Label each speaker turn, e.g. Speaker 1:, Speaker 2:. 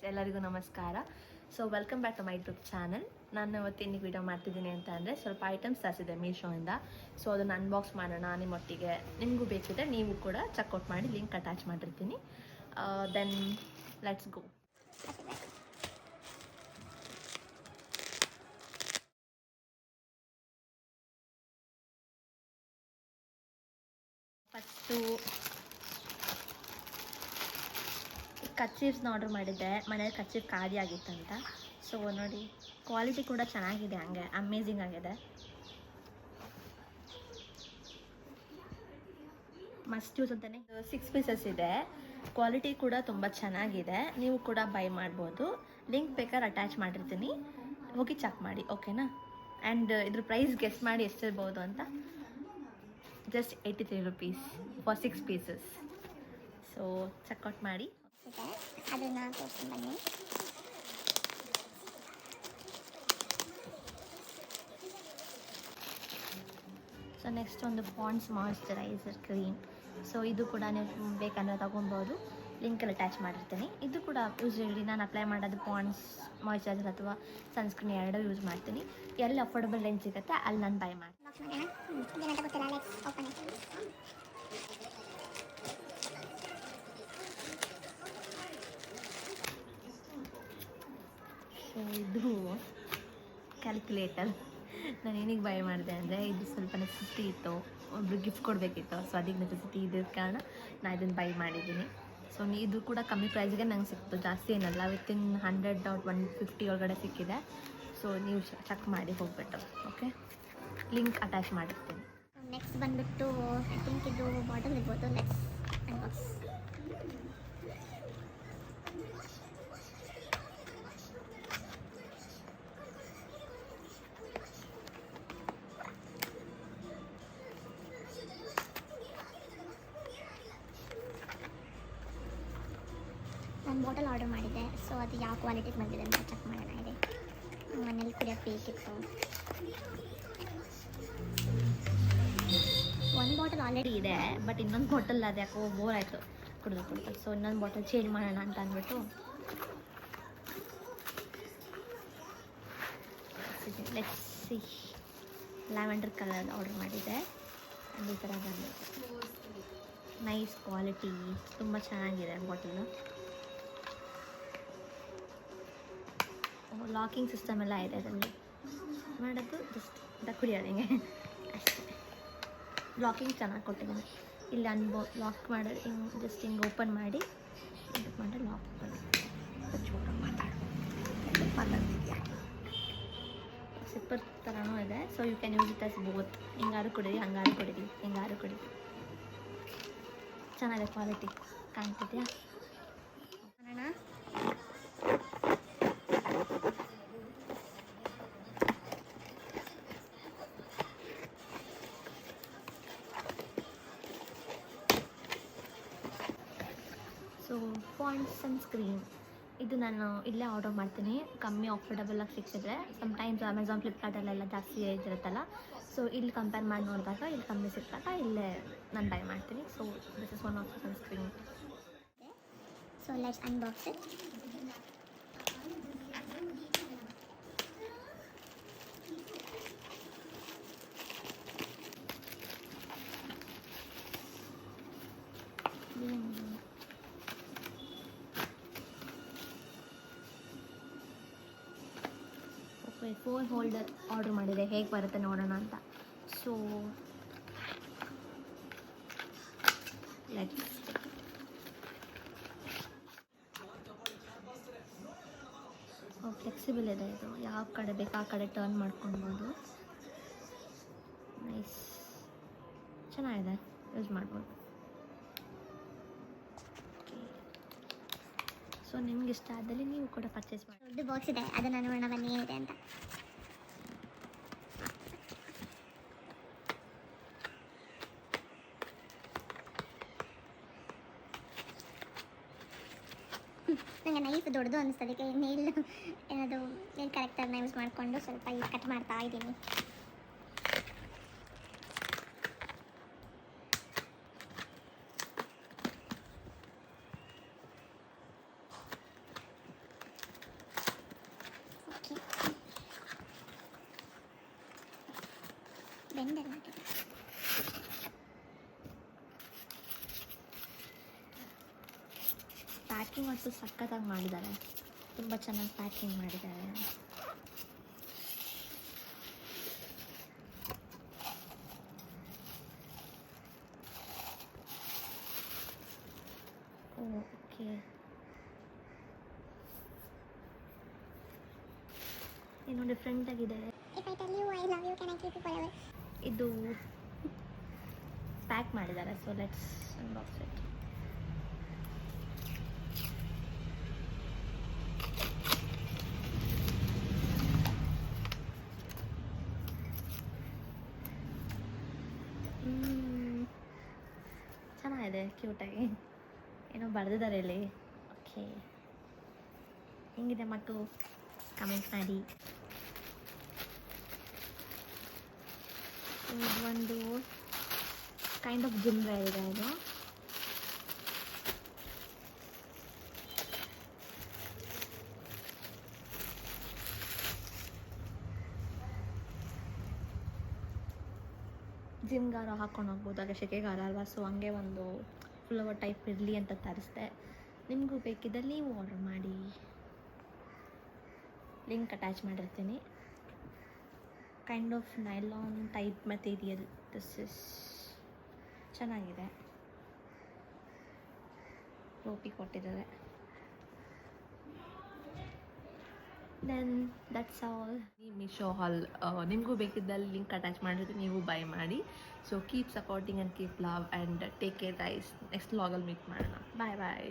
Speaker 1: ಎಲ್ಲರಿಗೂ ನಮಸ್ಕಾರ. So welcome back to my YouTube channel. ನಾನು ಇವತ್ತಿನ ವಿಡಿಯೋ ಮಾಡ್ತಿದ್ದೀನಿ ಅಂತ ಅಂದರೆ ಸ್ವಲ್ಪ ಐಟಮ್ಸ್ ತರಿಸಿದೆ ಮೀಶೋಯಿಂದ. ಸೊ ಅದನ್ನು ಅನ್ಬಾಕ್ಸ್ ಮಾಡೋಣ ನಿಮ್ಮೊಟ್ಟಿಗೆ. ನಿಮಗೂ ಬೇಕಿದ್ರೆ ನೀವು ಕೂಡ ಚೆಕ್ಔಟ್ ಮಾಡಿ, ಲಿಂಕ್ ಅಟ್ಯಾಚ್ ಮಾಡಿರ್ತೀನಿ. Then let's go. ಫಸ್ಟು ಕರ್ಚೀಫ್ಸ್ನ ಆರ್ಡರ್ ಮಾಡಿದ್ದೆ. ಮನೇಲಿ ಕರ್ಚೀಫ್ ಖಾಲಿ ಆಗಿತ್ತಂತ. ಸೊ ನೋಡಿ, ಕ್ವಾಲಿಟಿ ಕೂಡ ಚೆನ್ನಾಗಿದೆ, ಹಂಗೆ ಅಮೇಝಿಂಗ್ ಆಗಿದೆ. ಮಸ್ಟ್ ಯೂಸ್ ಅಂತಲೇ 6 ಪೀಸಸ್ ಇದೆ. ಕ್ವಾಲಿಟಿ ಕೂಡ ತುಂಬ ಚೆನ್ನಾಗಿದೆ. ನೀವು ಕೂಡ ಬೈ ಮಾಡ್ಬೋದು. ಲಿಂಕ್ ಬೇಕಾದ್ರೆ ಅಟ್ಯಾಚ್ ಮಾಡಿರ್ತೀನಿ, ಹೋಗಿ ಚೆಕ್ ಮಾಡಿ, ಓಕೆನಾ? ಆ್ಯಂಡ್ ಇದ್ರ ಪ್ರೈಸ್ ಗೆಸ್ ಮಾಡಿ ಎಷ್ಟಿರ್ಬೋದು ಅಂತ. Just 83 rupees for 6 pieces. So check out ಮಾಡಿ.
Speaker 2: ಅದನ್ನು ತೋರಿಸ್ಕೊಂಡು ಬನ್ನಿ.
Speaker 1: ಸೊ ನೆಕ್ಸ್ಟ್ ಒಂದು ಪಾಂಡ್ಸ್ ಮಾಯಿಶ್ಚರೈಸರ್ ಕ್ರೀಮ್. ಸೊ ಇದು ಕೂಡ ನೀವು ಬೇಕಂದ್ರೆ ತೊಗೊಬೋದು. ಲಿಂಕಲ್ಲಿ ಅಟ್ಯಾಚ್ ಮಾಡಿರ್ತೀನಿ. ಇದು ಕೂಡ ಯೂಸ್ವಲಿ ನಾನು ಅಪ್ಲೈ ಮಾಡೋದು ಪಾಂಡ್ಸ್ ಮಾಯಿಶ್ಚರೈಸರ್ ಅಥವಾ ಸನ್ಸ್ಕ್ರೀನ್ ಎರಡೂ ಯೂಸ್ ಮಾಡ್ತೀನಿ. ಎಲ್ಲಿ ಅಫೋರ್ಡಬಲ್ ರೇಂಜ್ ಸಿಗುತ್ತೆ ಅಲ್ಲಿ ನಾನು ಬೈ ಮಾಡ್ತೀನಿ. ಸೊ ಇದು ಕ್ಯಾಲ್ಕುಲೇಟರ್. ನಾನು ಏನಿಗೆ ಬೈ ಮಾಡಿದೆ ಅಂದರೆ, ಇದು ಸ್ವಲ್ಪ ನೆಸೆಸಿಟಿ ಇತ್ತು, ಒಬ್ರು ಗಿಫ್ಟ್ ಕೊಡಬೇಕಿತ್ತು. ಸೊ ಅದಕ್ಕೆ ನೆಸೆಸಿಟಿ ಇದ್ದ ಕಾರಣ ನಾನು ಇದನ್ನು ಬೈ ಮಾಡಿದ್ದೀನಿ. ಸೊ ಇದು ಕೂಡ ಕಮ್ಮಿ ಪ್ರೈಸ್ಗೆ ನಂಗೆ ಸಿಕ್ತು, ಜಾಸ್ತಿ ಏನಲ್ಲ, ವಿತಿನ್ 100 or 150 ಒಳಗಡೆ ಸಿಕ್ಕಿದೆ. ಸೊ ನೀವು ಚೆಕ್ ಮಾಡಿ ಹೋಗ್ಬಿಟ್ಟು, ಓಕೆ? ಲಿಂಕ್ ಅಟ್ಯಾಚ್ ಮಾಡಿರ್ತೀನಿ.
Speaker 2: ನೆಕ್ಸ್ಟ್ ಬಂದುಬಿಟ್ಟು ಐ ಥಿಂಕ್ ಇದು ಬಾಟಲ್ ಇರ್ಬೋದು. Let's unbox. ನಾನು ಬಾಟಲ್ ಆರ್ಡರ್ ಮಾಡಿದ್ದೆ. ಸೊ ಅದು ಯಾವ ಕ್ವಾಲಿಟಿಗೆ ಬಂದಿದೆ ಅಂತ ಚೆಕ್ ಮಾಡೋಣ. ಇದೆ ಮನೇಲಿ ಕುಡಿಯೋಕ್ಕೆ ಬೇಕಿತ್ತು. ಒಂದು ಬಾಟಲ್ ಆಲ್ರೆಡಿ ಇದೆ, ಬಟ್ ಇನ್ನೊಂದು ಬಾಟಲ್ ಅದು ಯಾಕೋ ಬೋರ್ ಆಯಿತು ಕುಡಿದು. ಸೊ ಇನ್ನೊಂದು ಬಾಟಲ್ ಚೇಂಜ್ ಮಾಡೋಣ ಅಂತ ಅಂದ್ಬಿಟ್ಟು let's see. Lavender colour order ಮಾಡಿದ್ದೆ. ಈ ಥರ ಬಂದಿದೆ. ನೈಸ್ ಕ್ವಾಲಿಟಿ, ತುಂಬ ಚೆನ್ನಾಗಿದೆ ಬಾಟಲು. ಲಾಕಿಂಗ್ ಸಿಸ್ಟಮ್ ಎಲ್ಲ ಇದೆ ಅದರಲ್ಲಿ. ಮಾಡೋದು ಜಸ್ಟ್ ಕುಡಿಯೋದು ಹಿಂಗೆ ಅಷ್ಟೇ. ಲಾಕಿಂಗ್ ಚೆನ್ನಾಗಿ ಕೊಟ್ಟಿದ್ದಾನೆ. ಇಲ್ಲಿ ಲಾಕ್ ಮಾಡೋದು ಹಿಂಗೆ ಜಸ್ಟ್ ಹಿಂಗೆ ಓಪನ್ ಮಾಡಿ ಇದಕ್ಕೆ ಮಾಡಿ ಲಾಕ್ ಮಾಡಿ ಮಾತಾಡ್ತಿದ್ಯಾ. ಸಿಪ್ಪರ್ ಥರನೂ ಇದೆ. So you can use it as both. ಹಿಂಗಾರು ಕುಡೀರಿ, ಹಂಗಾರು ಕುಡೀರಿ, ಹಿಂಗಾರು ಕುಡೀರಿ. ಚೆನ್ನಾಗಿದೆ ಕ್ವಾಲಿಟಿ, ಕಾಣ್ತಿದೆಯಾ? ಮಾಡೋಣ. ಸೊ ಪಾಂಡ್ಸ್ ಸನ್ಸ್ಕ್ರೀನ್ ಇದು ನಾನು ಇಲ್ಲೇ ಆರ್ಡರ್ ಮಾಡ್ತೀನಿ. ಕಮ್ಮಿ ಅಫೋರ್ಡಬಲಾಗಿ ಸಿಕ್ಕಿದ್ರೆ. ಸಮ್ಟೈಮ್ಸ್ ಅಮೆಝಾನ್, ಫ್ಲಿಪ್ಕಾರ್ಟಲ್ಲೆಲ್ಲ ಜಾಸ್ತಿ ರೇಂಜ್ ಇರುತ್ತಲ್ಲ. ಸೊ ಇಲ್ಲಿ ಕಂಪೇರ್ ಮಾಡಿ ನೋಡಿದಾಗ ಇಲ್ಲಿ ಕಮ್ಮಿ ಸಿಕ್ಕಾಗ ಇಲ್ಲೇ ನಾನು ಬೈ ಮಾಡ್ತೀನಿ. So this is one of the sunscreen. So let's unbox it.
Speaker 1: Phone holder order ಮಾಡಿದೆ, ಹೇಗೆ ಬರುತ್ತೆ ನೋಡೋಣ ಅಂತ. ಸೊ ಲೆಟ್ಸ್ ಫ್ಲೆಕ್ಸಿಬಲ್ ಇದೆ ಇದು. ಯಾವ ಕಡೆ ಬೇಕು ಆ ಕಡೆ ಟರ್ನ್ ಮಾಡ್ಕೊಳ್ಬೋದು. ನೈಸ್, ಚೆನ್ನಾಗಿದೆ, ಯೂಸ್ ಮಾಡ್ಬೋದು. ಸೊ ನಿಮ್ಗೆ ಇಷ್ಟ ಆದಲ್ಲಿ ನೀವು ಕೂಡ ಪರ್ಚೇಸ್ ಮಾಡಿ.
Speaker 2: ದೊಡ್ಡ ಬಾಕ್ಸ್ ಇದೆ, ಅದನ್ನು ನೋಡೋಣ ಬನ್ನಿ ಏನಿದೆ ಅಂತ. ನನಗೆ ನೈಫ್ ದೊಡ್ಡದು ಅನ್ನಿಸ್ತದಕ್ಕೆ ನೇಲ್ ಏನದು ನೇಲ್ ಕರೆಕ್ಟರ್ನ ಯೂಸ್ ಮಾಡಿಕೊಂಡು ಸ್ವಲ್ಪ ಕಟ್ ಮಾಡ್ತಾ ಇದ್ದೀನಿ. ಪ್ಯಾಕಿಂಗ್ ಅಂತೂ ಸಖತ್ತಾಗಿ ಮಾಡಿದ್ದಾರೆ, ತುಂಬ ಚೆನ್ನಾಗಿ ಪ್ಯಾಕಿಂಗ್ ಮಾಡಿದ್ದಾರೆ. ಓಕೆ, ಏನೋ ಡಿಫ್ರೆಂಟಾಗಿದೆ. ಇದು ಪ್ಯಾಕ್ ಮಾಡಿದ್ದಾರೆ, ಸೊ ಲೆಟ್ಸ್ ಅನ್ಬಾಕ್ಸ್ ಇಟ್. ಚೆನ್ನಾಗಿದೆ, ಕ್ಯೂಟಾಗಿ ಏನೋ ಬರೆದಿದ್ದಾರೆ ಇಲ್ಲಿ. ಓಕೆ, ಹೆಂಗಿದೆ ಮಟ್ಟು ಕಮೆಂಟ್ ಮಾಡಿ. ಇದು ಒಂದು ಕೈಂಡ್ ಆಫ್ ಜಿಮ್ ವೇರ್ ಇದೆ. ಇದು ಜಿಮ್ಗಾರ ಹಾಕ್ಕೊಂಡು ಹೋಗ್ಬೋದು, ಆಗ ಸೆಕೆಗಾರ ಅಲ್ವಾ, ಸೊ ಹಂಗೆ ಒಂದು ಫ್ಲವರ್ ಟೈಪ್ ಇರಲಿ ಅಂತ ತರಿಸ್ದೆ. ನಿಮಗೂ ಬೇಕಿದ್ದಲ್ಲಿ ನೀವು ಆರ್ಡರ್ ಮಾಡಿ, ಲಿಂಕ್ ಅಟ್ಯಾಚ್ ಮಾಡಿರ್ತೀನಿ. Kind of nylon type material, this is ಚೆನ್ನಾಗಿದೆ, ರೋಪಿ ಕೊಟ್ಟಿದ್ದಾರೆ. Then that's all.
Speaker 1: Meesho haul ನಿಮಗೂ ಬೇಕಿದ್ದಲ್ಲಿ ಲಿಂಕ್ ಅಟ್ಯಾಚ್ ಮಾಡಿದ್ರೆ ನೀವು ಬೈ ಮಾಡಿ. So keep supporting and keep love and take care guys. Next ವ್ಲಾಗಲ್ಲಿ ಮೀಟ್ ಮಾಡೋಣ. ಬಾಯ್ ಬಾಯ್.